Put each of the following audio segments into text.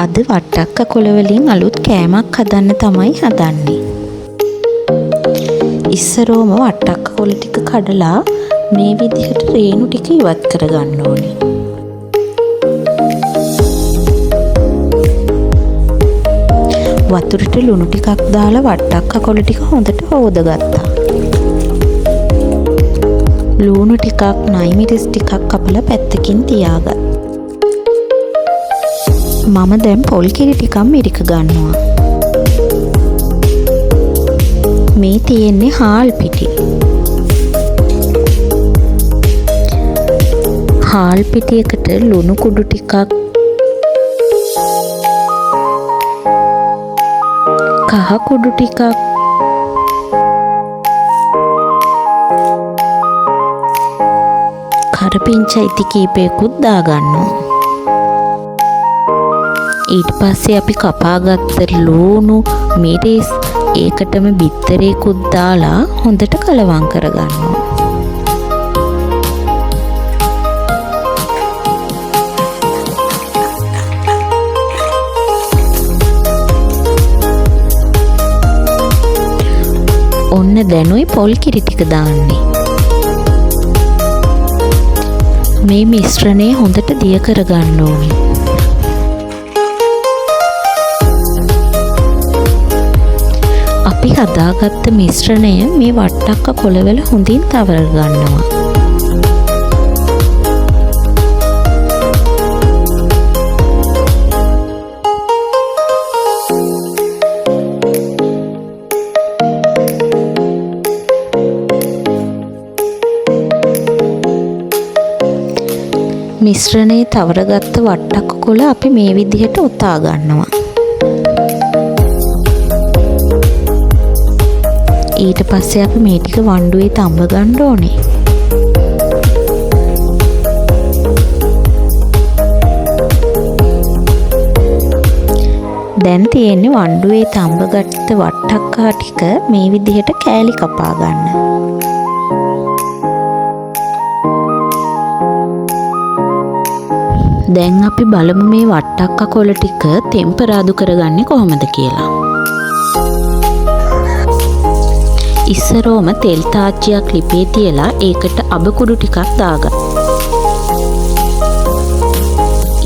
අද වට්ටක්ක කොළ වලින් අලුත් කෑමක් හදන්න තමයි හදන්නේ. ඉස්සරෝම වට්ටක්ක කොළ ටික කඩලා මේ විදිහට රේණු ටික ඉවත් කරගන්න ඕනේ. වතුරට ලුණු ටිකක් දාලා වට්ටක්ක කොළ ටික හොඳට හොදගත්තා. ලුණු ටිකක් නයි මිරිස් ටිකක් කපලා පැත්තකින් තියාගත්තා. මම දැන් පොල් කිරි ටිකක් මිරික ගන්නවා. මේ තියෙන්නේ හාල් පිටි. හාල් පිටියකට ලුණු කුඩු ටිකක්, කහ කුඩු ටිකක්, කරපිංචා ඉති කීපයකුත් දාගන්නවා. ඊට පස්සේ අපි කපාගත්ත ලුණු මිරිස් ඒකටම බිත්තරේකුත් දාලා හොඳට කලවම් කරගන්නවා. ඔන්න දැනුයි පොල් කිරි ටික දාන්නේ. මේ මිශ්‍රණය හොඳට දිය කරගන්න ඕනේ. අපි හදාගත්ත මිශ්‍රණය මේ වට්ටක්ක කොළවල හොඳින් තවර ගන්නවා. මිශ්‍රණයේ තවරගත්ත වට්ටක්ක කොළ අපි මේ විදිහට ඔතා ගන්නවා. ඊට පස්සේ අපි මේ ටික වණ්ඩුවේ තඹ ගන්න ඕනේ. දැන් තියෙන්නේ වණ්ඩුවේ තඹ ගත්ත වට්ටක්කා ටික මේ විදිහට කෑලි කපා ගන්න. දැන් අපි බලමු මේ වට්ටක්ක කොළ ටික තෙම්පරාදු කරගන්නේ කොහොමද කියලා. ඉස්සරෝම තෙල් තාච්චියක් ලිපේ තියලා ඒකට අබකුඩු ටිකක් දාගන්න.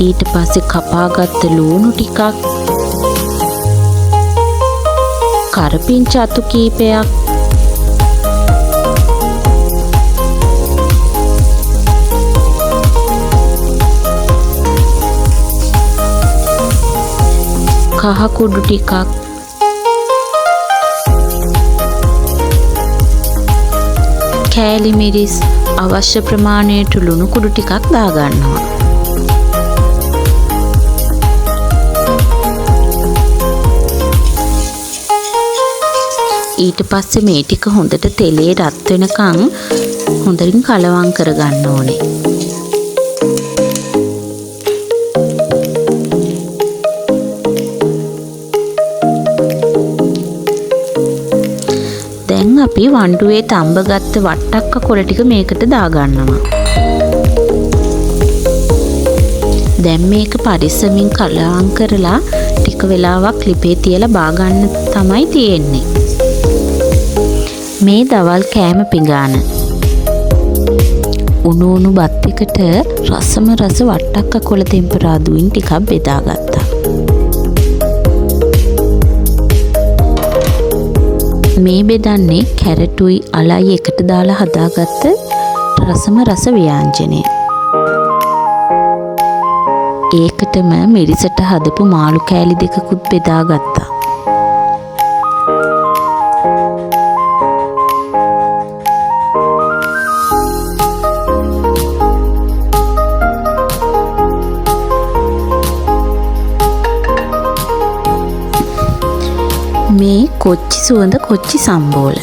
ඊට පස්සේ කපාගත්ත ලුණු ටිකක්, කරපිංචා අතු කීපයක්, කහ කුඩු ටිකක්, කෑලි මිරිස් අවශ්‍ය ප්‍රමාණයට ලුණු කුඩු ටිකක් දාගන්නවා. ඊට පස්සේ මේ ටික හොඳට තෙලේ රත් වෙනකන් හොඳින් කලවම් කරගන්න ඕනේ. දැන් අපි වණ්ඩුවේ තඹ ගත්ත වට්ටක්ක කොළ ටික මේකට දාගන්නවා. දැන් මේක පරිස්සමින් කලවම් කරලා ටික වෙලාවක් ලිපේ තියලා බාගන්න තමයි තියෙන්නේ. මේ දවල් කෑම පිඟාන. උණු උණු බත් එකට රසම රස වට්ටක්ක කොළ තෙම්පරාදුයින් ටිකක් බෙදාගත්තා. මේ බෙදන්නේ කැරටුයි අලයි එකට දාලා හදාගත්ත රසම රස ව්‍යංජනය. ඒකටම මිරිසට හදපු මාළු කෑලි දෙකකුත් බෙදාගත්තා. මේ කොච්චි සුවඳ කොච්චි සම්බෝල.